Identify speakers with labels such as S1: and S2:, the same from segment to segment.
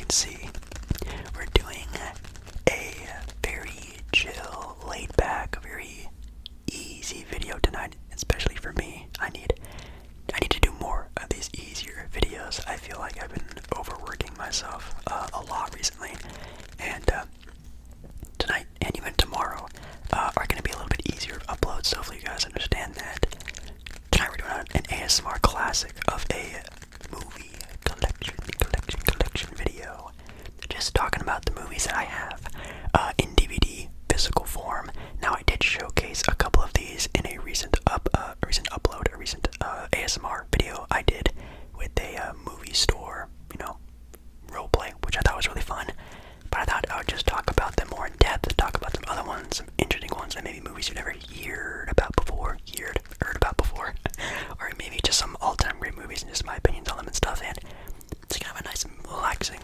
S1: can see, we're doing a very chill, laid back, very easy video tonight, especially for me. I need to do more of these easier videos. I feel like I've been overworking myself a lot recently, and tonight and even tomorrow are going to be a little bit easier to upload, so hopefully you guys understand that. Tonight we're doing an ASMR classic of a movie collection video. Just talking about the movies that I have in DVD physical form. Now I did showcase a couple of these in a recent ASMR video I did with a movie store, roleplay, which I thought was really fun. But I thought I would just talk about them more in depth, talk about some other ones, some interesting ones, and maybe movies you've never heard about before, or maybe just some all-time great movies and just my opinions on them and stuff. And it's kind of a nice, relaxing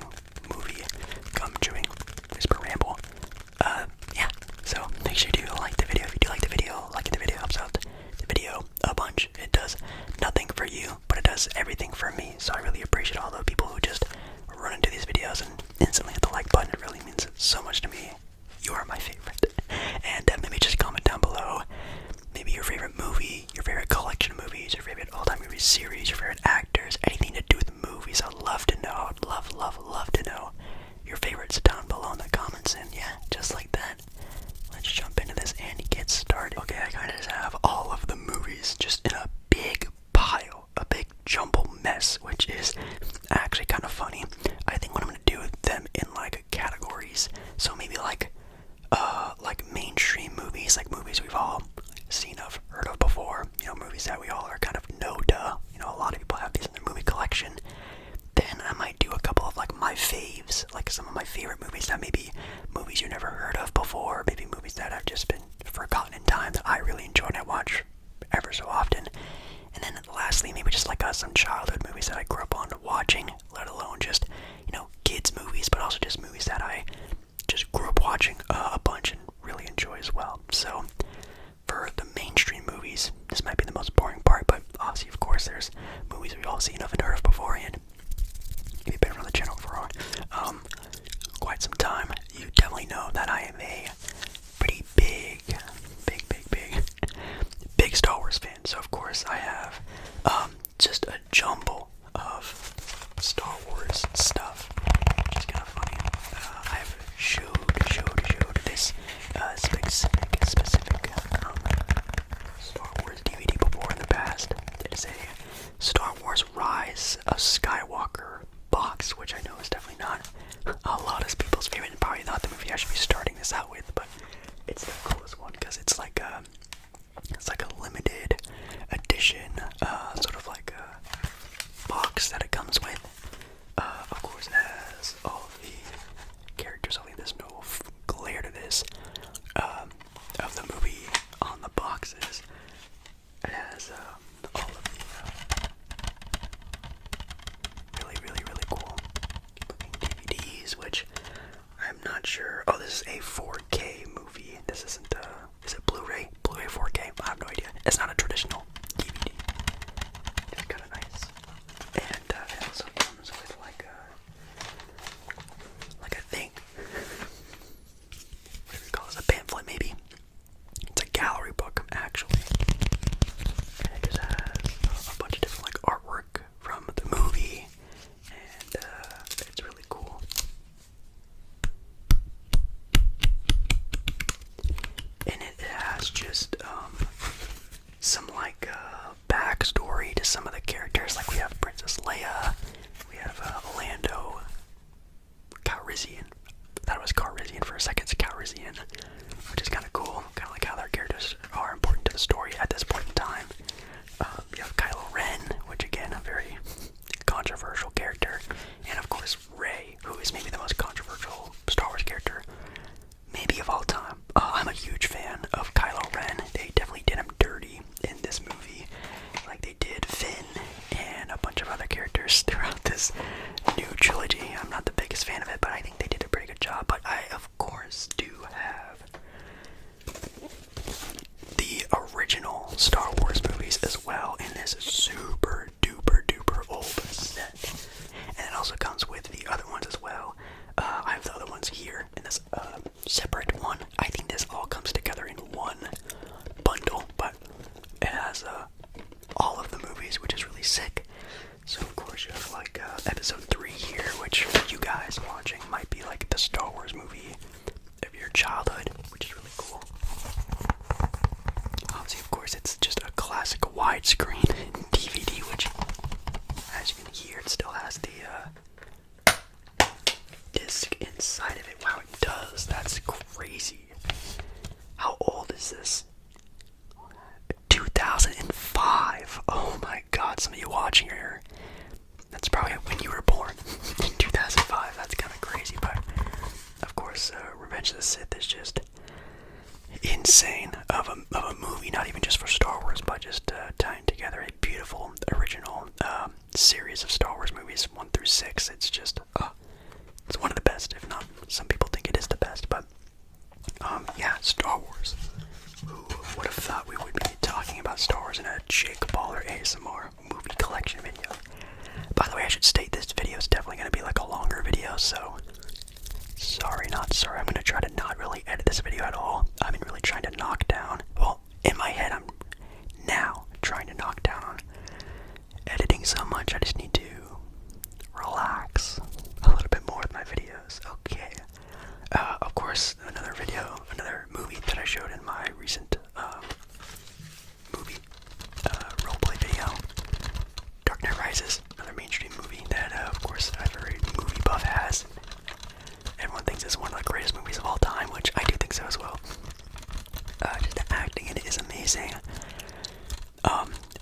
S1: movie, gum-chewing, whisper ramble. Yeah, so make sure you do like the video. If you do like the video, liking the video helps out the video a bunch. It does nothing for you, but it does everything for me, so I really appreciate all the people who just run into these videos and instantly hit the like button. It really means so much to me. You are my favorite. And maybe just comment down below, maybe your favorite movie, your favorite collection of movies, your favorite all-time movie series, your favorite actors, anything to do with movies. I'd love to know. I'd love to know your favorites down below in the comments. And yeah, just like that, let's jump into this and get started. Okay, I kind of just have all of the movies just in a big pile, a big jumble mess, which is actually kind of funny. I think what I'm gonna do with them in like categories, so maybe like mainstream movies, like movies we've all seen of, heard of before, movies that we all are kind of know duh, a lot of people have these in their movie collection. Then I might do a couple of like my faves, like some of my favorite movies that maybe movies you never heard of before, maybe movies that have just been forgotten in time that I really enjoy and I watch ever so often. And then lastly, maybe just like some childhood movies that I grew up on watching, let alone just, kids movies, but also just movies that I just grew up watching a bunch and really enjoy as well. So for the mainstream movies, this might be the most boring part, but obviously, of course, there's movies we've all seen of and heard of before, and if you've been on the channel for quite some time, you definitely know that I am a pretty big Star Wars fan. So of course I have just a jumble of Star Wars stuff, which is kind of funny. I've showed this specific Star Wars DVD before in the past. It is a Star Wars Rise of Skywalker box, which I know is definitely not a lot of people's favorite, and probably not the movie I should be starting this out with, but it's the coolest one because it's like a limited edition, sort of like a box that it comes with. Of course, it has all of the characters. Hopefully, there's no glare to this. Of the movie on the boxes. It has all of the really cool looking DVDs, which I'm not sure. Oh, this is a 4K movie. This isn't is it Blu-ray? Blu-ray 4K? I have no idea. It's not a traditional DVD. It's kind of nice. And it also comes with like a thing. What do we call this? A pamphlet, maybe? It's a gallery book, actually. And it just has a bunch of different like artwork from the movie. And it's really cool. And it has just some like backstory to some of the characters. Like we have Princess Leia, we have Lando Calrissian. I thought it was Calrissian for a second. It's Calrissian, which is kind of cool. Kind of like how their characters are important to the story at this point in time. You have Kylo Ren, which again a very controversial character, and of course Rey, who is maybe the most controversial Star Wars character maybe of all time. I'm a huge fan of Kylo Ren. They definitely did him dirty in this movie, like they did Finn and a bunch of other characters throughout this new trilogy. I'm not the biggest fan of it, but I think they did a pretty good job. But I, of course, do have the original Star Wars movies as well in this super duper old set. And it also comes with the other ones as well. episode 3 here, which for you guys watching might be like the Star Wars movie of your childhood, which is really cool. Obviously, of course, it's just a classic widescreen DVD, which, as you can hear, it still has the disc inside of it. Wow, it does. That's crazy. How old is this? 2005. Oh my god, some of you watching here, that's probably when you were born in 2005. That's kind of crazy, but of course, Revenge of the Sith is just insane of a movie, not even just for Star Wars, but just tying together a beautiful original series of Star Wars movies 1 through 6. It's just it's one of the best, if not, some people think it is the best. But yeah, Star Wars. Who would have thought we would be talking about Star Wars in a Jake Baller ASMR movie collection video? By the way, I should state this video is definitely going to be like a longer video, so sorry, not sorry. I'm going to try to not really edit this video at all. I've been really trying to knock down, well, in my head, I'm now trying to knock down on editing so much. I just need to relax a little bit more with my videos. Okay. Of course, another movie that I showed in my recent movie roleplay video, Dark Knight Rises, another mainstream movie that, of course, every movie buff has. Everyone thinks it's one of the greatest movies of all time, which I do think so as well. Just the acting in it is amazing.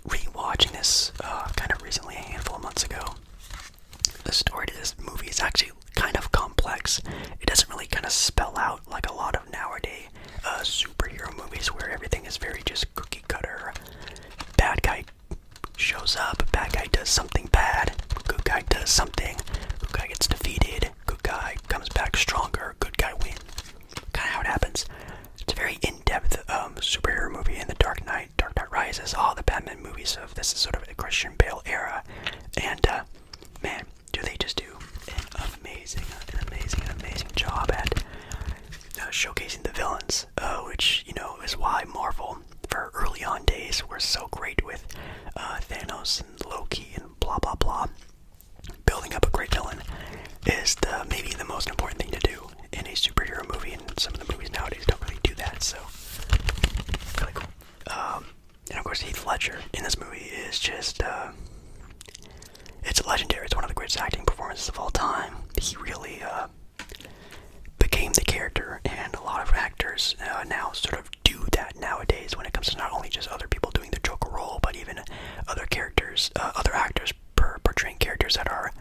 S1: Rewatching this kind of recently, a handful of months ago, the story to this movie is actually kind of complex. It doesn't really kind of spell out like a lot of nowadays superhero movies where everything is very just cookie cutter. Bad guy shows up, bad guy does something bad, good guy does something, good guy gets defeated, good guy comes back stronger, good guy wins. Kind of how it happens. It's a very in-depth superhero movie in the Dark Knight Rises, all the Batman movies of this is sort of a Christian Bale era, and man, do they just do an amazing job at showcasing the villains, which, you know, is why Marvel, for early on days, were so great with Thanos and Loki and blah blah blah. Building up a great villain is maybe the most important thing to do in a superhero movie, and some of the movies nowadays don't really do that, so really cool. And of course, Heath Ledger in this movie is just it's legendary. It's one of the greatest acting performances of all time. He really became the character, and a lot of actors now sort of do that nowadays when it comes to not only just other people doing the Joker role, but even other characters, other actors portraying characters that are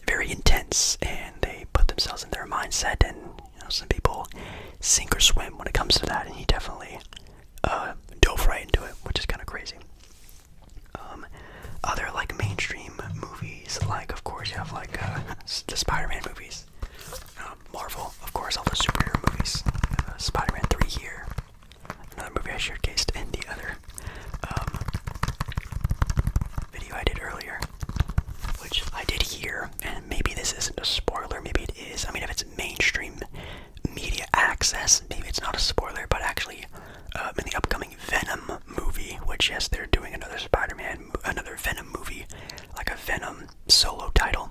S1: very intense, and they put themselves in their mindset, and you know, some people sink or swim when it comes to that, and he definitely dove right into it, which is kind of crazy. Other like mainstream movies, like of course you have like the Spider-Man movies, Marvel, of course, all the superhero movies, Spider-Man 3 here, another movie I showcased in the other video I did earlier, which I did here, and maybe this isn't a spoiler, maybe it is. I mean, if it's mainstream media access, maybe it's not a spoiler, but actually in the upcoming Venom movie, which yes, they're doing another Venom movie, like a Venom solo title,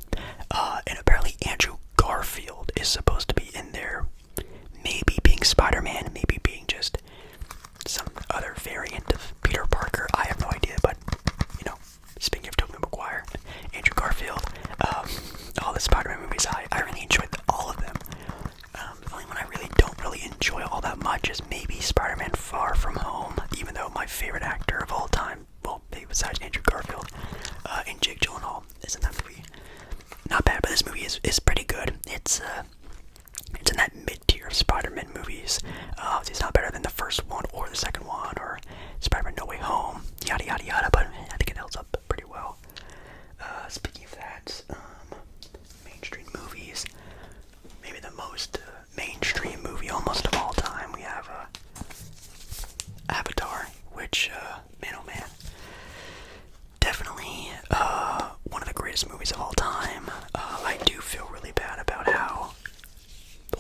S1: and apparently Andrew Garfield is supposed to be in there, maybe being Spider-Man, maybe being just some other variant of Peter Parker. I have no idea, but you know, speaking of Tobey Maguire, Andrew Garfield, all the Spider-Man movies, I really enjoyed all of them. The only one I really don't enjoy all that much is maybe Spider-Man Far From Home, even though my favorite actor of all time, well, maybe besides Andrew Garfield, and Jake Gyllenhaal is in that movie. Not bad, but this movie is pretty good. It's in that mid-tier of Spider-Man movies. It's not better than the first one or the second one or Spider-Man No Way Home, yada yada yada, but I think it holds up pretty well. Speaking of that, mainstream movies, maybe the most mainstream movie almost of all time, we have Avatar, which, man oh man, definitely one of the greatest movies of all time. I do feel really bad about how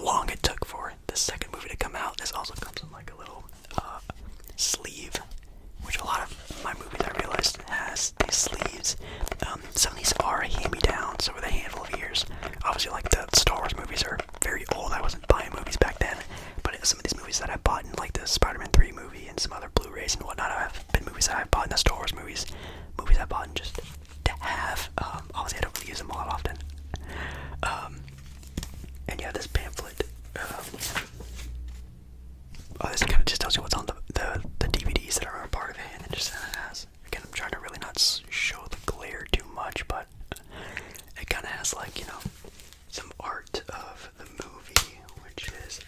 S1: long it took for the second movie to come out. This also comes in like a little sleeve, which a lot of my movies I realized has these sleeves. Some of these are hand-me-downs, months, over the handful of years. Obviously, like, the Star Wars movies are very old. I wasn't buying movies back then, but some of these movies that I bought in, like the Spider-Man 3 movie and some other Blu-rays and whatnot, have been movies that I bought in the Star Wars movies I bought in just to have. Obviously I don't really use them a lot often. And yeah, this pamphlet, this kind of just tells you what's on the DVDs that are a part of it, and it just has, again, I'm trying to really not show the glare too much, but it kind of has, like, you know, some art of the movie, which is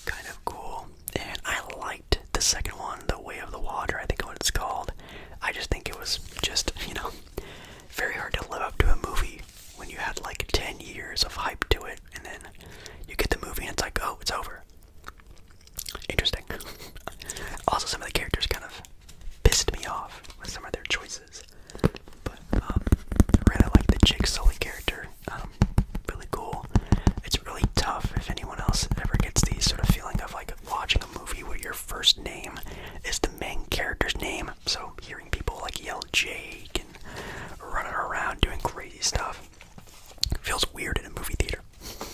S1: kind of cool. And I liked the second one, The Way of the Water, I think what it's called. I just think it was just, you know, very hard to live up to a movie when you had like 10 years of hype to it, and then you get the movie and it's like, oh, it's over. Interesting. Also, some of the characters kind of pissed me off with some of their choices, but I really like the Jake Sully character. Really cool. It's really tough if anyone else ever gets the sort of feeling of like watching a movie where your first name is the main character's name. So hearing people like yell Jake and running around doing crazy stuff feels weird in a movie theater.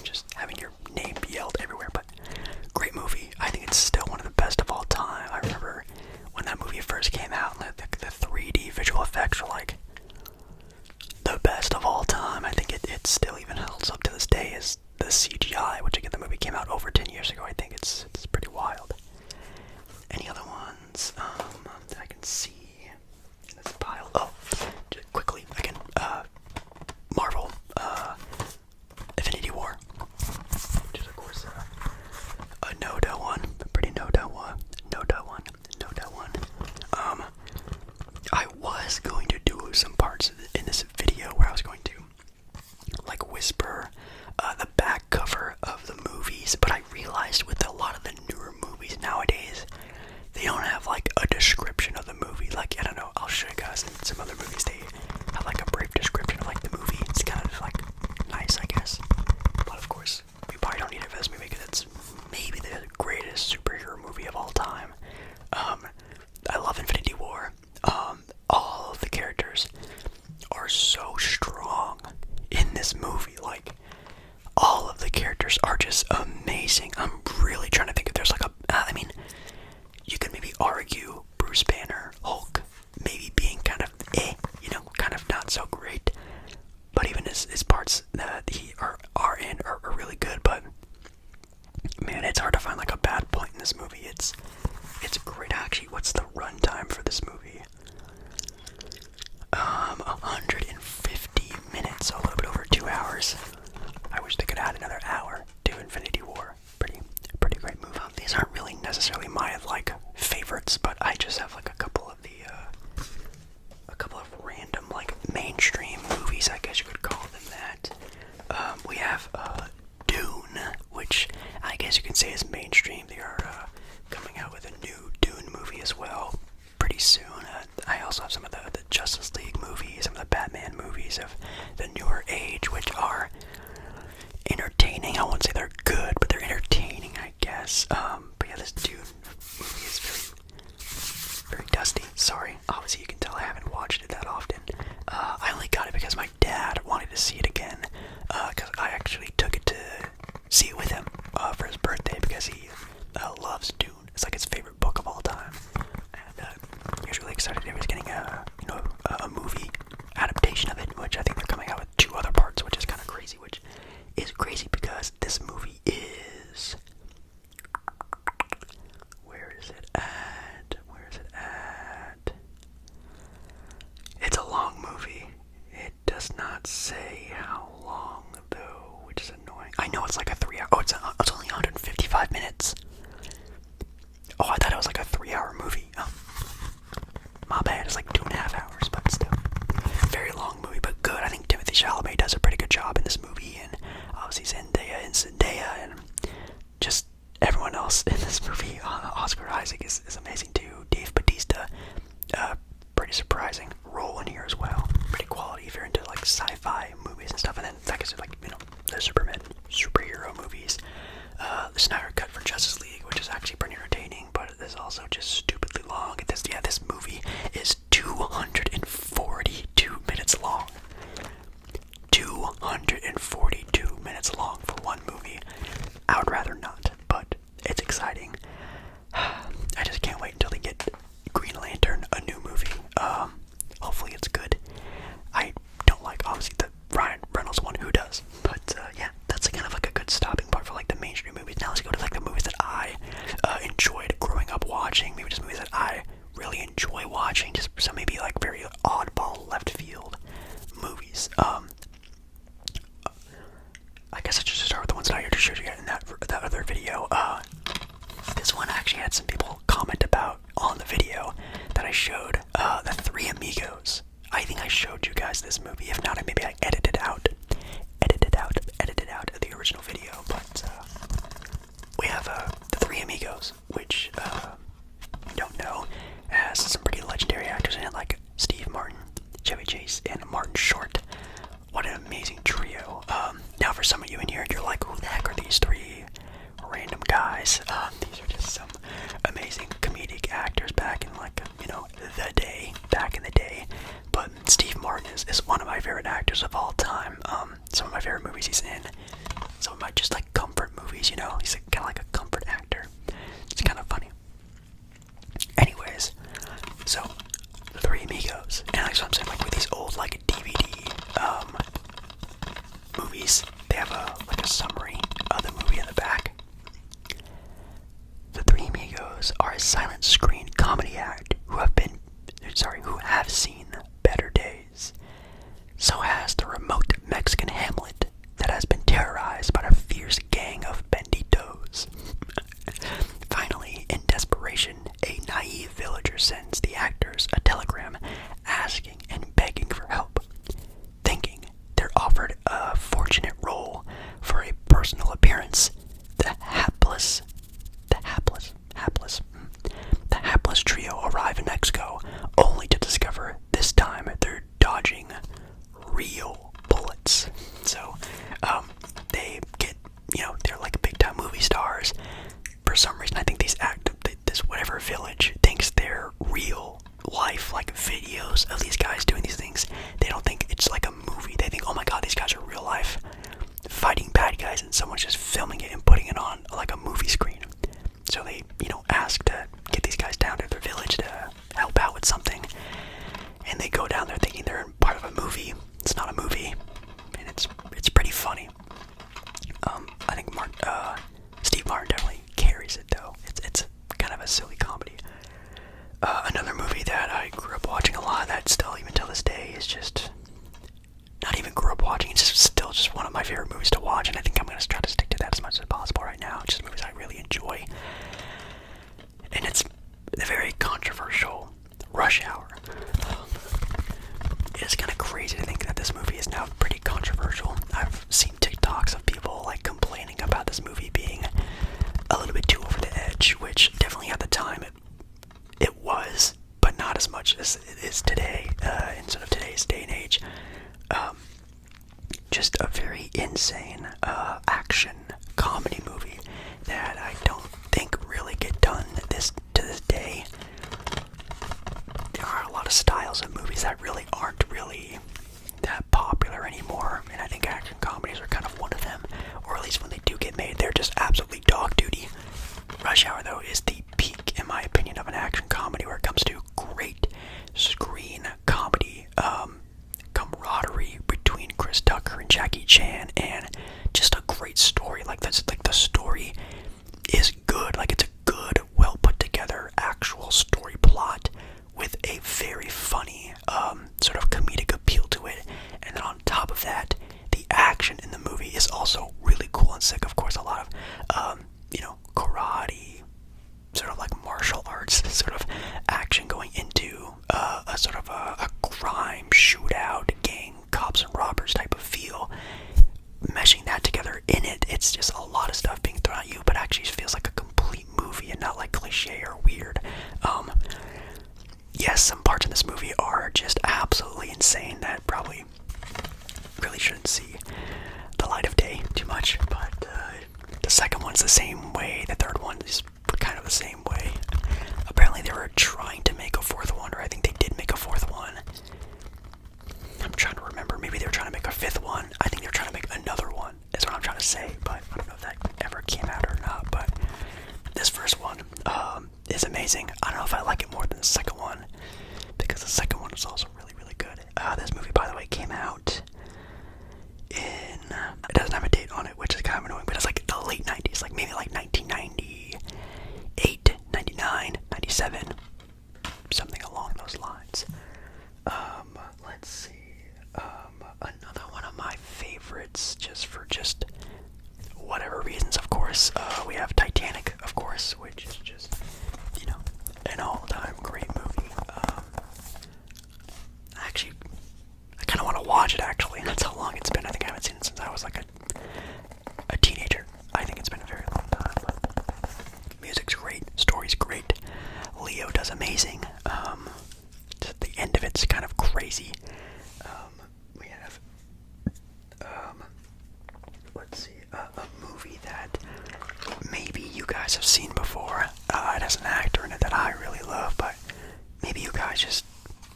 S1: Just having your name yelled everywhere, but great movie. I think it's still one of the best of all time. I remember when that movie first came out, the 3D visual effects were like the best of all time. I think it still even holds up to this day as the CGI, which again, the movie came out over 10 years ago. I think it's pretty wild. Any other ones that I can see in this pile? Oh, just quickly, again, Marvel, Infinity War, which is of course a no-doubt one, a pretty no-doubt one. I was going to do some parts in this video where I was going to like whisper the back cover of the movies, but I realized with a lot of the newer movies nowadays, they don't have like a description of the movie. Like, I don't know, I'll show you guys in some other movies, they have like a brief description of like the movie. It's kind of like nice, I guess, but of course we probably don't need it for this movie because it's maybe the greatest superhero movie of all time. I love Infinity War. All of the characters are so strong in this movie. Like, all of the characters are just amazing. I'm really trying to think if there's like I mean, you could maybe argue Bruce Banner, Hulk, maybe being kind of you know, kind of not so great, but even his parts that he are in are really good. But man, it's hard to find like a bad point in this movie. It's great. Actually, what's the runtime for this movie? 150 minutes, so a little bit over 2 hours. I wish they could add another hour to Infinity War. Pretty great movie. These aren't really necessarily my like favorites, but I just have like a couple of random like mainstream movies, I guess you could call them that. We have Dune, which I guess you can say is mainstream. They are coming out with a new Dune movie as well pretty soon. I also have some of the Justice League movies, some of the Batman movies of the newer age, which are entertaining. I wouldn't say they're good, but they're entertaining, I guess. But yeah, this Dune movie is very dusty. Sorry, obviously you can tell I haven't watched it that often. I only got it because my dad wanted to see it again, because I actually took it to see it with him for his birthday, because he loves Dune. It's like his favorite book of all time, and he was really excited he was getting a movie adaptation of it, which I think they're coming out with 2 other parts, which is kind of crazy, which is crazy because this movie is, where is it at? It's a long movie. It does not say how long though, which is annoying. I know it's like a 3 hour, it's only 155 minutes. Oh, I thought it was like a 3-hour movie. Oh, my bad, it's like 2.5 hours, but still. Very long movie, but good. I think Timothée Chalamet does a pretty good job in this movie, and obviously Zendaya, and just everyone else in this movie. Oscar Isaac is amazing too. Dave Bautista, pretty surprising role in here as well. Pretty quality if you're into like sci-fi movies and stuff. And then, like I said, like, you know, the superhero movies. The Snyder Cut for Justice League, which is actually pretty entertaining, but it is also just stupidly long. This movie is 242 minutes long. 242 just showed you guys in that other video. This one actually had some people comment about on the video that I showed. The Three Amigos. I think I showed you guys this movie. If not, maybe I edited out the original video. But we have the Three Amigos, which you don't know, has some pretty legendary actors in it, like Steve Martin, Chevy Chase, and Martin Short. What an amazing trio. Now for some of you in here, you're like, who the heck are these three random guys? These are just some amazing comedic actors back in, like, back in the day. But Steve Martin is one of my favorite actors of all time. Some of my favorite movies he's in. Some of my just like comfort movies, He's kind of like a comfort actor. It's kind of funny. Anyways, so the Three Amigos, and like so I'm saying, like with these old like DVD movies, they have a summary of the movie in the back. The Three Amigos are a silent screen comedy act who have seen better days. So has the remote Mexican hamlet that has been terrorized by a fierce gang of banditos. Finally, in desperation, a naive villager sends the actors a telegram asking and begging for help, thinking they're offered a fortunate role for a personal appearance. The hapless trio arrive in Mexico, only to discover this time they're dodging real bullets. So, they get, they're like big time movie stars. For some reason, I think this whatever village thinks they're real life, like videos of these guys doing these things. They don't think it's like a movie. They think, oh my god, these guys are real life fighting bad guys, and someone's just filming it and putting it on like a movie screen. So they, ask to get these guys down to their village to help out with something. And they go down there thinking they're part of a movie. It's not a movie, and it's pretty funny. I think Steve Martin definitely carries it though. It's kind of a silly comedy. Another movie that I grew up watching a lot, that still even till this day is just not even grew up watching. It's still just one of my favorite movies to watch, and I think I'm gonna try to stick to that as much as possible right now. It's just movies I really enjoy, and it's the very controversial Rush Hour. It's kind of crazy to think that this movie is now pretty controversial. I've seen TikToks of people like complaining about this movie being a little bit too over the edge, which definitely at the time it was, but not as much as it is today, in sort of today's day and age. Just a very insane action comedy movie that I don't think really get done to this day. There are a lot of styles of movies that really aren't really that popular anymore, and I think action comedies are kind of one of them, or at least when they do get made, they're just absolutely dog duty. Rush Hour, though, is the peak, in my opinion, of an action comedy where it comes to great screen comedy, camaraderie between Chris Tucker and Jackie Chan, and just a great story. Like the story is good. Like it's a good, well put together actual story plot with a very funny sort of comedic appeal to it. And then on top of that, the action in the movie is also really cool and sick. Of course, a lot of karate, sort of like martial arts sort of action going into a sort of a crime shootout, gang, cops and robbers type of feel. Meshing that together in it, it's just a lot of stuff being thrown at you, but actually feels like a complete movie and not like cliche or weird. Yes, some parts in this movie are just absolutely insane that probably really shouldn't see the light of day too much, but the second one's the same way, the third one is kind of the same way. Apparently they were trying to make a fourth one, or I think they did make a fourth one. I'm trying to remember, maybe they were trying to make a fifth one. I think they were trying to make another one, is what I'm trying to say, but I don't know if that ever came out or not. But this first one is amazing. I don't know if I like it more than the second one, because the second one is also really, really good. This movie, by the way, came out in, it doesn't have a date on it, which is kind of annoying, but it's like the late 90s, like maybe like 1998, 99, 97, something along those lines. Let's see, another course, we have Titanic, of course, which is just, you know, an all-time great movie. Actually, I kind of want to watch it, actually. That's how long it's been. I think I haven't seen it since I was like a teenager. I think it's been a very long time, but music's great, story's great. Leo does amazing. The end of it's kind of crazy. We have, let's see, a movie that maybe you guys have seen before. It has an actor in it that I really love, but maybe you guys just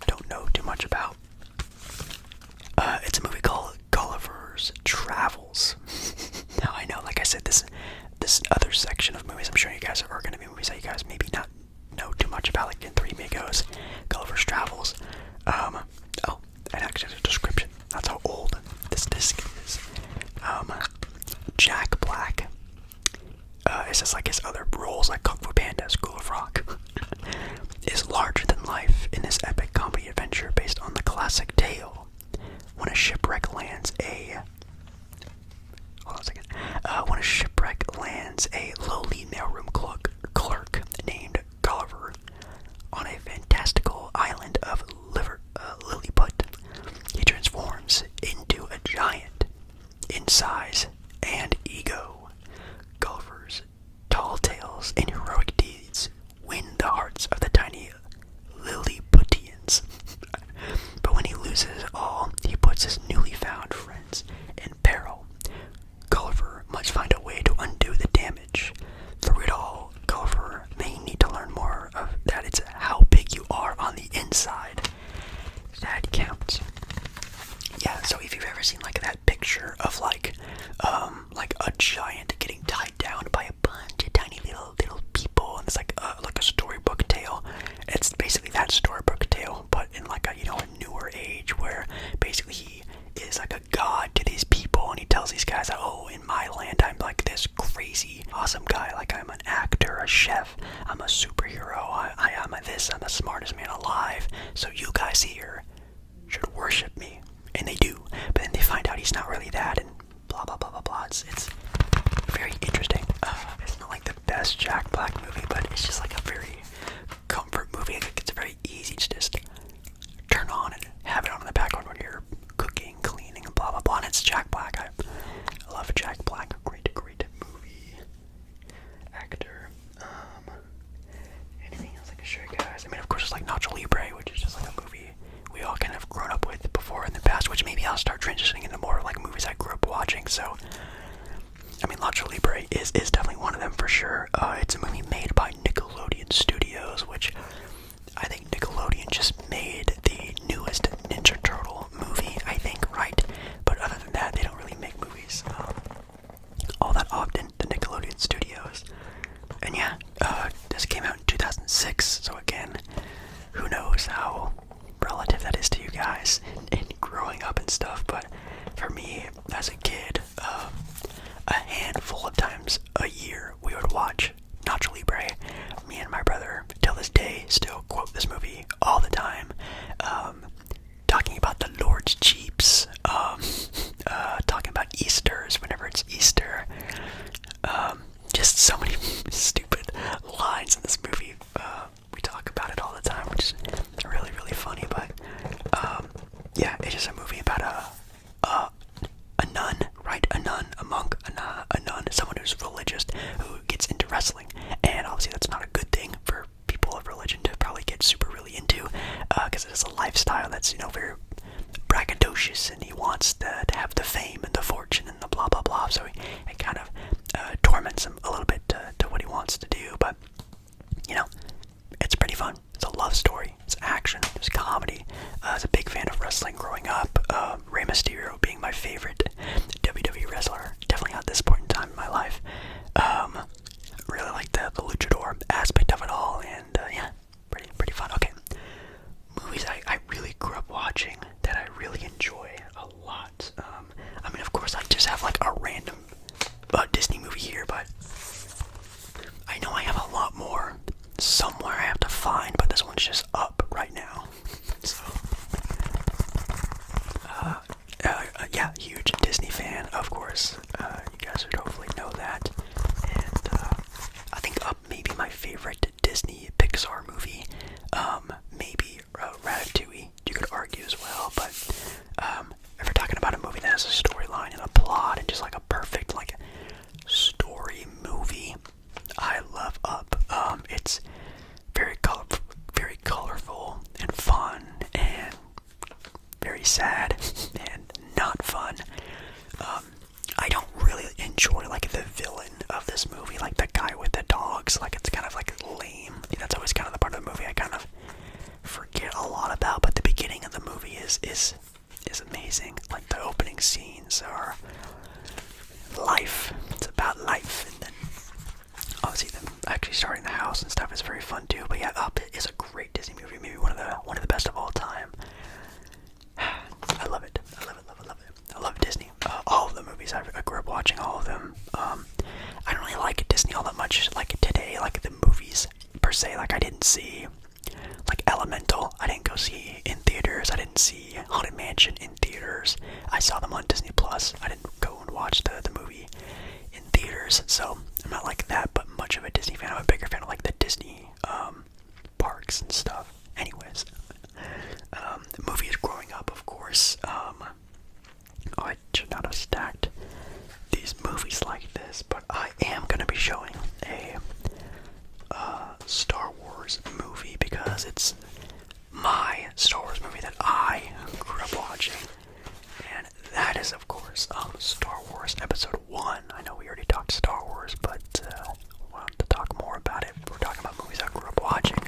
S1: don't know too much about. It's a movie called Gulliver's Travels. Now I know, like I said, this other section of movies, I'm sure you guys are going to be movies that you guys maybe not know too much about, like in Three Amigos, Gulliver's Travels. Oh, and actually the description. That's how old this disc is. Jack Black. It says like his other roles, like Kung Fu Panda, School of Rock, is larger than life in this epic comedy adventure based on the classic tale. When a shipwreck lands when a shipwreck lands a lowly mailroom clerk named Gulliver on a fantastical island of Lilliput, he transforms into a giant in size and ego. Gulliver's tall tales and heroic deeds win the hearts of the tiny Lilliputians. But when he loses all, he puts his newly found friends in peril. Gulliver must find a way to undo the damage. Through it all, Gulliver may need to learn more of that. It's how big you are on the inside that counts. Yeah, so if you've ever seen like that picture of like a giant getting tied down by a bunch of tiny little people, and it's like a storybook tale. It's basically that storybook tale, but in like a newer age, where basically he is like a god to these people, and he tells these guys that, oh, in my land I'm like this crazy awesome guy, like I'm an actor, a chef, I'm a superhero, I am this, I'm the smartest man alive, so you guys here should worship me. And they do, but then they find out he's not really that, and blah blah blah blah blah. It's very interesting. It's not like the best Jack Black movie, but it's just like a very comfort movie. Like it's very easy to just turn on and have it on in the background when you're cooking, cleaning, and blah blah blah. And it's Jack Black. I love Jack Black. Great movie actor. Anything else I can show you guys? I mean, of course, it's like Nacho Libre, which is just like a movie we all kind of grown up with before in the past, which maybe I'll start transitioning into more like movies I grew up watching. So, I mean, Nacho Libre is definitely one of them for sure. It's a movie made by Nickelodeon Studios, which I think Nickelodeon just made the newest Ninja Turtle movie, I think, right? But other than that, they don't really make movies all that often, the Nickelodeon Studios. And yeah, this came out in 2006, so again, who knows how relative that is to you guys and growing up and stuff, but for me as a kid, a handful of times a year we would watch Nacho Libre. Me and my brother till this day still quote this movie all the time, talking about the Lord's Jeeps, talking about Easters whenever it's Easter, just so many stupid lines in this movie. We talk about it all the time, which is really, really funny, but yeah, it's just a movie about a nun, right? A nun, a monk, a nun, someone who's religious who gets into wrestling, and obviously that's not a good thing for people of religion to probably get super really into, because it is a lifestyle that's, very braggadocious, and he wants to have the fame and the fortune and the blah blah blah, so it kind of torments him a little bit to what he wants to do, but it's pretty fun. It's a love story, it's action, it's comedy. I was a big fan of wrestling growing up, Rey Mysterio being my favorite WWE wrestler, definitely at this point in time in my life. Really like the luchador aspect of it all, and yeah, pretty fun. Okay, movies I really grew up watching that I really enjoy a lot. I mean, of course, I just have like a random Disney movie here, but I know I have a lot more somewhere I have to find, but this one's just up right now. So, yeah, huge and stuff is very fun too. But yeah, Up is a great Disney movie, maybe one of the best of all time. I love it. I love it. Love it. Love it. I love Disney. All of the movies. I grew up watching all of them. I don't really like Disney all that much. Like today, like the movies per se. Like I didn't see like Elemental. I didn't go see in theaters. I didn't see Haunted Mansion in theaters. I saw them on Disney Plus. I didn't go and watch the movie in theaters. So I'm not like that, but much of a Disney fan. I'm a bigger fan of like the Disney parks and stuff. Anyways, the movie is growing up, of course. Oh, I should not have stacked these movies like this, but I am gonna be showing a Star Wars movie because it's my Star Wars movie that I grew up watching, and that is, of course, Star Wars Episode 1. I know we already talked Star Wars, but I wanted to talk more about it. We're talking about movies I grew up watching,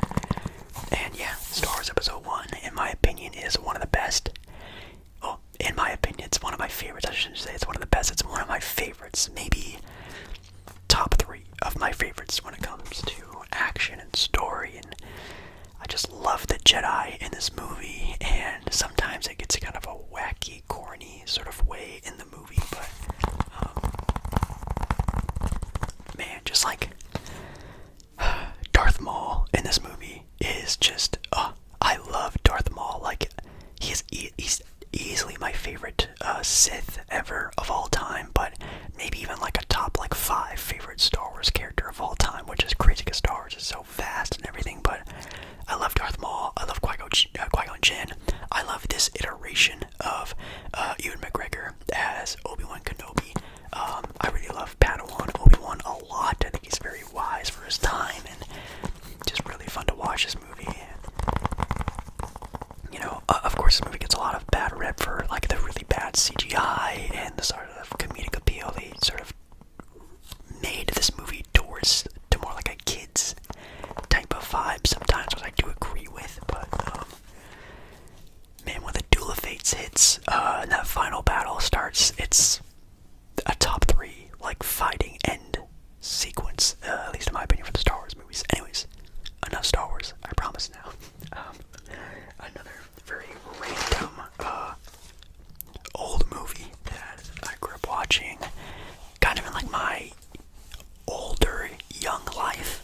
S1: and yeah, Star Wars Episode 1, in my opinion, is one of the best. Well, in my opinion, it's one of my favorites. I shouldn't say it's one of the best. It's one of my favorites. Maybe top 3 of my favorites when it comes to action and story, and I just love the Jedi in this movie, and sometimes it gets kind of a wacky, corny sort of way in the movie, but man, just like Darth Maul in this movie is just, I love Darth Maul. Like, he's easily my favorite Sith ever of all time, but maybe even like a top like 5 favorite Star Wars character of all time, which is crazy because Star Wars is so vast and everything. But I love Darth Maul. I love Qui-Gon Jinn. I love this iteration of Ewan McGregor as Obi-Wan Kenobi. I really love Padawan Obi-Wan a lot. I think he's very wise for his time, and just really fun to watch this movie. You know, of course, this movie gets a lot of bad rep for like the really bad CGI and the sort of comedic appeal. They sort of made this movie to more like a kids type of vibe sometimes, which I do agree with. But man, when the Duel of Fates hits and that final battle starts, it's a top 3 like fighting end sequence, at least in my opinion, for the Star Wars movies. Anyways, enough Star Wars. I promise now. Another very random old movie that I grew up watching, kind of in like my older young life.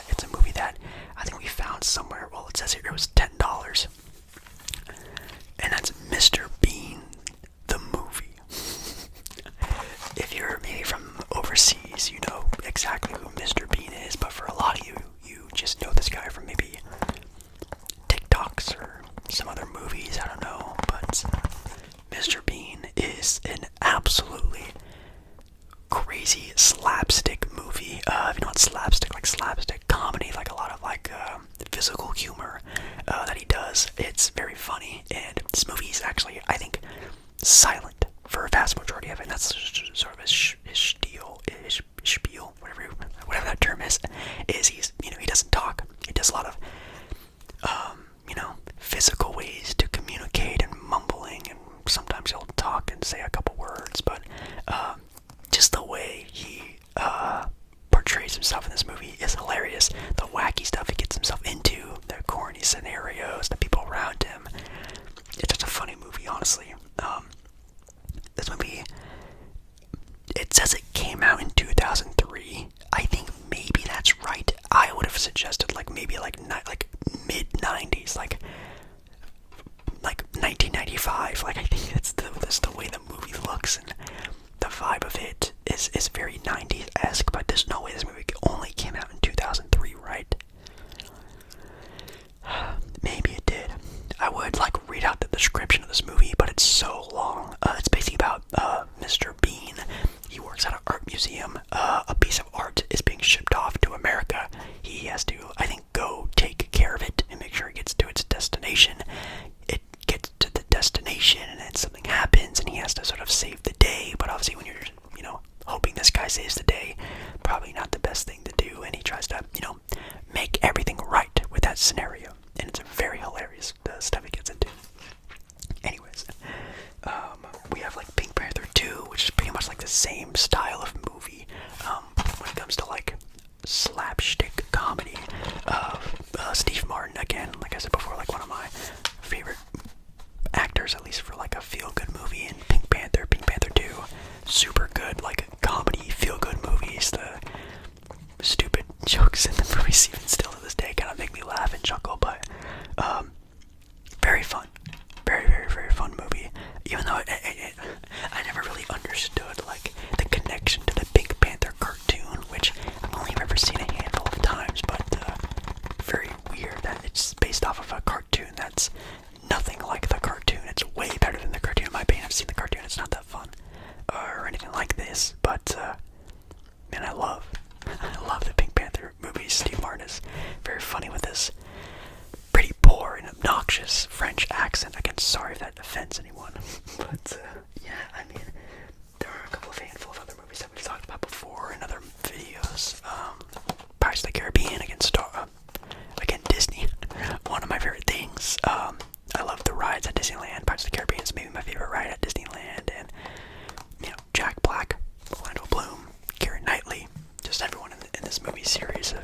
S1: It's a movie that I think we found somewhere. Well, it says here it was $10, and that's Mr. Bean the movie. If you're maybe from overseas, you know exactly who Mr. Bean is, but for a lot of you, you just know this guy from maybe TikToks or some other movies, I don't know, but Mr. Bean is an absolutely crazy slapstick movie. If you know what slapstick, like slapstick comedy, like a lot of like physical humor that he does. It's very funny, and this movie is actually, I think, silent for a vast majority of it. And that's sort of his spiel, whatever that term is he's, you know, he doesn't talk. He does a lot of you know, physical ways to communicate and mumbling, and sometimes he'll talk and say a couple words, but just the way he portrays himself in this movie is hilarious. The wacky stuff he gets himself into, the corny scenarios, the people around him. It's just a funny movie, honestly. This movie, it says it came out in 2003. I think maybe that's right. I would have suggested like maybe like mid 90s, like 1995. Like I think that's the way the movie looks, and the vibe of it is very 90s-esque. But there's no way this movie only came out in 2003, right? Maybe it did. I would like read out the description of this movie, but it's so long. It's basically about Mr. Bean. He works at an art museum. A piece of art is being shipped off to America. He has to, I think, go take care of it and make sure it gets to its destination. It gets to the destination, and then something happens, and he has to sort of save the day. But obviously, when you're, you know, hoping this guy saves the day, probably not the best thing to do. And he tries to, you know, make everything right with that scenario. And it's very hilarious, the stuff he gets into. Anyways, we have like Pink Panther 2, which is pretty much like the same style of movie. When it comes to like slapstick comedy, super good, like, comedy, feel-good movies. The stupid jokes in the movies, even still to this day, kind of make me laugh and chuckle, but, very fun. Very, very, very fun movie. Even though I never really understood, like, the connection to the Pink Panther cartoon, which I've only ever seen a handful of times, but, very weird that it's based off of a cartoon that's nothing like the cartoon. It's way better than the cartoon, in my opinion. I've seen the cartoon, it's not that fun, or anything like this, but, man, I love the Pink Panther movies. Steve Martin is very funny with this pretty poor and obnoxious French accent. Again, sorry if that offends anyone, but, yeah, I mean, there are a couple of handful of other movies that we've talked about before in other videos. Pirates of the Caribbean, again, Disney, one of my favorite things. I love the rides at Disneyland. Pirates of the Caribbean is maybe my favorite ride at Disneyland, and, you know, Jack Black, Orlando Bloom, Keira Knightley, just everyone in this movie series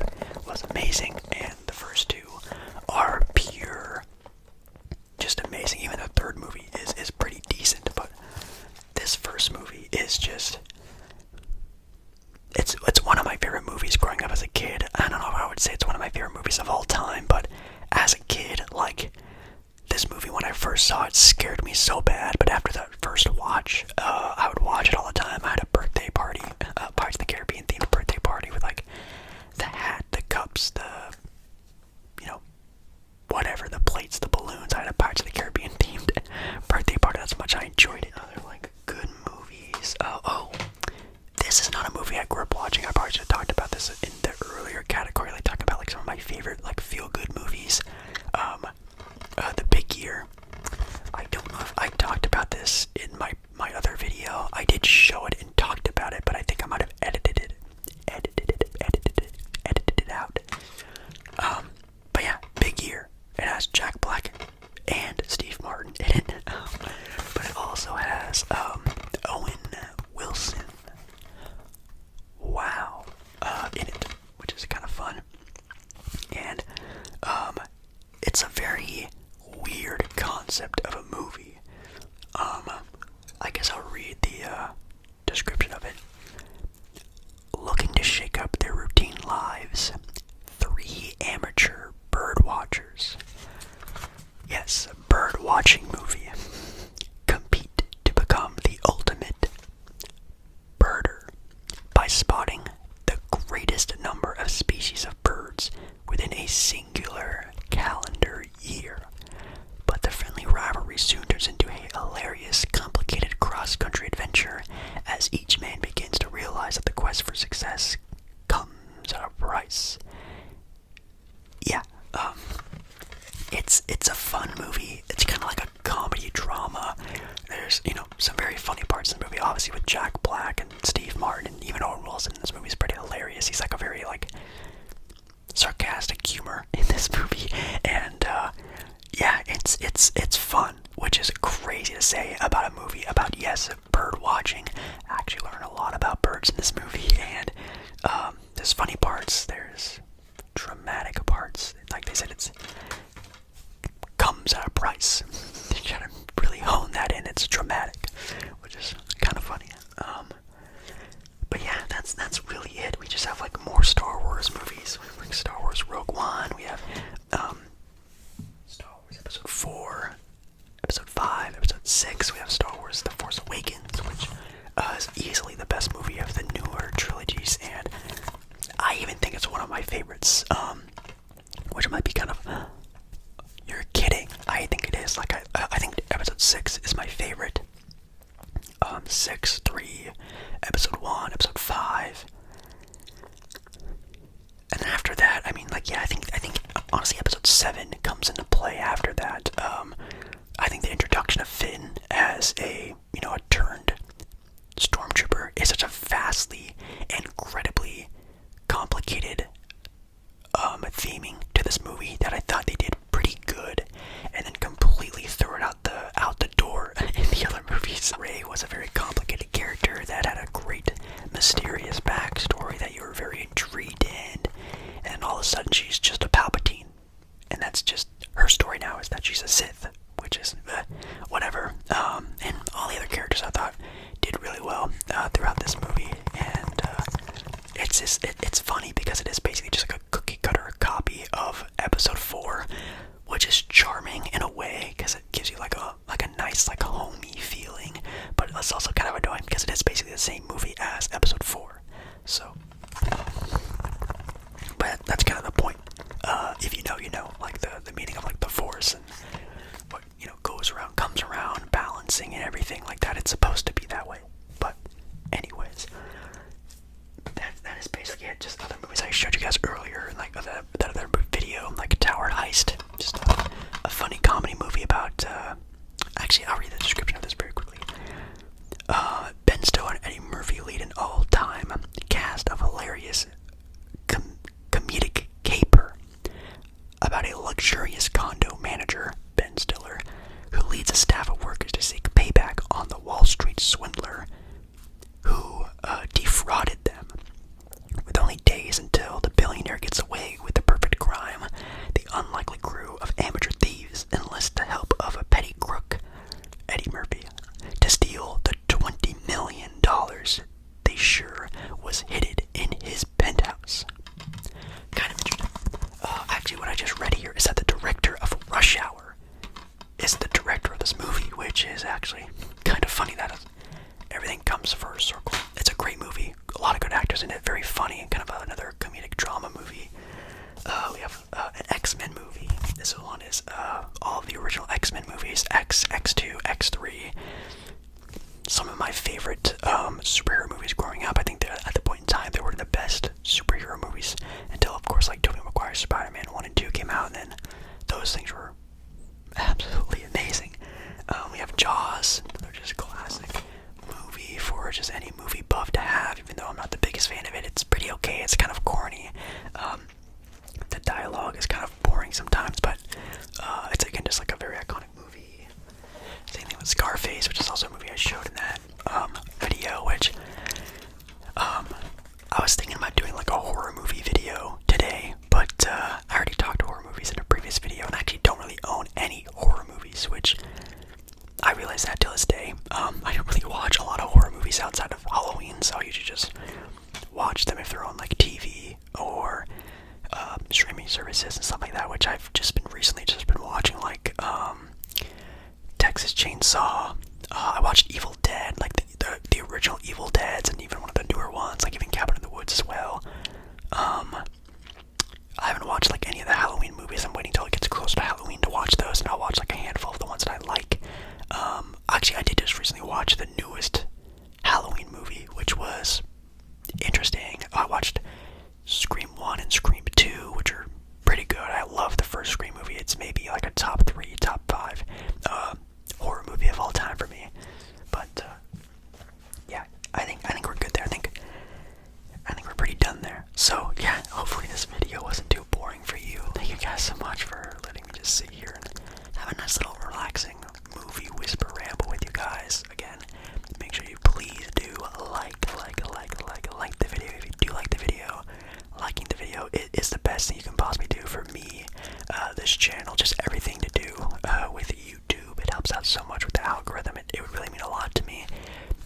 S1: was amazing, and the first two are pure, just amazing. Even the third movie is pretty decent, but this first movie is just, it's one of my favorite movies growing up as a kid. I don't know if I would say it's one of my favorite movies of all time, but as a kid, like, this movie, when I first saw it, scared me so bad, but after that first watch, I would watch it all the time. I had a birthday party, Pirates of the Caribbean themed birthday party with, like, the hat, the cups, the, you know, whatever, the plates, the balloons. I had a Pirates of the Caribbean themed birthday party. That's how much I enjoyed it. Other, like, good movies. This is not a movie I grew up watching. I probably should have talked about this in the earlier category, like talking about, like, some of my favorite, like, feel-good movies. The Big Year. I don't know if I talked about this in my other video. I did show it and talked about it, but I think I might have edited it out. But yeah, Big Year. It has Jack Black and Steve Martin in it. But it also has Owen Wilson. Wow. In it, which is kind of fun. And it's a very weird concept of a movie. I guess I'll read the description of it. Looking to shake up their routine lives, 3 amateur bird watchers. Yes, a bird watching movie. Compete to become the ultimate birder by spotting the greatest number of species of birds within a singular calendar year. But the friendly rivalry soon turns into a hilarious, complicated cross-country adventure as each man begins to realize that the quest for success comes at a price. Yeah, it's a fun movie. It's kind of like a comedy drama. There's, you know, some very funny parts in the movie, obviously with Jack Black and Steve Martin, and even Owen Wilson in this movie is pretty hilarious. He's like a very, like, sarcastic humor in this movie, and yeah, it's fun, which is crazy to say about a movie about, yes, bird watching. I actually learn a lot about birds in this movie, and there's funny parts, there's dramatic parts. Like they said, it's comes at a price. They try to really hone that in. It's dramatic, which is kind of funny. But yeah, that's really it. We just have, like, more Star Wars movies. We have, like, Star Wars Rogue One. We have Star Wars Episode 4, Episode 5, Episode 6. We have Star Wars The Force Awakens, which is easily the best movie of the newer trilogies, and I even think it's one of my favorites. Which might be kind of, you're kidding. I think it is. Like, I think Episode 6 is my favorite. 6, 3, Episode 1, Episode 5. And then after that, I mean, like, yeah, I think honestly Episode 7 comes into play after that. I think the introduction of Finn as a turned stormtrooper is such a vastly, incredibly complicated theming to this movie that I thought they did pretty good, and then completely threw it out the door in the other movies. Rey was a very complicated character that had a great mysterious backstory that you were very intrigued in, and all of a sudden she's just a Palpatine, and that's just her story now, is that she's a Sith, which is whatever. And all the other characters I thought it's funny because it is basically just like a cookie cutter copy of episode 4, which is charming in a way because it gives you like a nice like homey feeling, but it's also kind of annoying because it is basically the same movie as episode 4. So, but that's kind of the point. If you know, you know, like the meaning of like the force and what, you know, goes around, comes around, balancing and everything like that. It's supposed to be that way. But anyways, that is basically it. Just other movies I showed you guys earlier, like that other video, like Tower Heist, just a funny comedy movie about. Actually, I'll read the description of this very quickly. Ben Stiller and Eddie Murphy lead an all-time cast of hilarious comedic caper about a luxurious condo manager, Ben Stiller, who leads a staff of workers to seek payback on the Wall Street swindler who defrauded them. With only days until the billionaire gets away with the perfect crime, the unlikely crew of amateur thieves enlist the help of a petty crook, Eddie Murphy, to steal the $20 million they sure was hidden in his penthouse. Kind of interesting. Actually, what I just read here is that the director of Rush Hour is the director of this movie, which is actually kind of funny that everything comes full circle. It's a great movie, a lot of good actors in it, very funny, and kind of another comedic drama movie. We have an X-Men movie. This one is all of the original X-Men movies, X, X2, X3. Some of my favorite superhero movies growing up. I think that at the point in time they were the best superhero movies until, of course, like Tobey Maguire's Spider-Man 1 and 2 came out, and then those things were absolutely amazing. We have Jaws, another just classic movie for just any movie buff to have, even though I'm not the biggest fan of it. It's pretty okay. It's kind of corny. The dialogue is kind of boring sometimes, but it's again just like a very iconic movie. Same thing with Scarface, which is also a movie I showed in that video, which I was thinking about doing like a horror movie video today, but I already talked horror movies in a previous video, and I actually don't really own any horror movies, which I realize that to this day. I don't really watch a lot of horror movies outside of Halloween, so I usually just watch them if they're on like TV or streaming services and stuff like that, which I've just been watching, like Texas Chainsaw. I watched Evil Dead, like the original Evil Deads, and even one of the newer ones, like even Cabin in the Woods as well. I haven't watched like any of the Halloween movies. I'm waiting till it gets close to Halloween to watch those, and I'll watch like a handful of the ones that I like. Actually, I did just recently watch the newest Halloween movie, which was interesting. I watched Scream 1 and Scream 2, which are pretty good. I love the first Scream movie. It's maybe like a top 3, top 5 horror movie of all time for me. But yeah, I think we're good there. I think we're pretty done there. So yeah, hopefully this video wasn't too boring for you. Thank you guys so much for letting me just sit here and have a nice little relaxing movie whisper ramble with you guys. Again, make sure you please do like the video. If you do like the video, liking the video is the best thing you can possibly do for me, this channel, just everything to do with YouTube. It helps out so much with the algorithm. It would really mean a lot to me.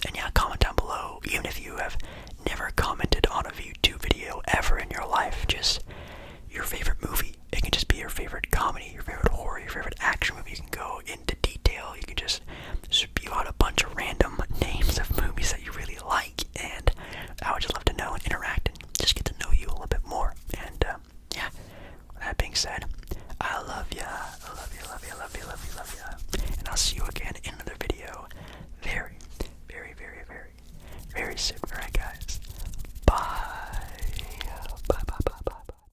S1: And yeah, comment down below, even if you have never commented on a YouTube video ever in your life, just your favorite movie. It can just be your favorite comedy, your favorite horror, your favorite action movie. You can go into detail. You can just spew out a bunch of random names of movies that you really like, and I would just love to know and interact and just get to know you a little bit more. And yeah, with that being said, I love ya. I love you, love you, love you, love you, love ya. And I'll see you again in another video very, very, very, very, very soon.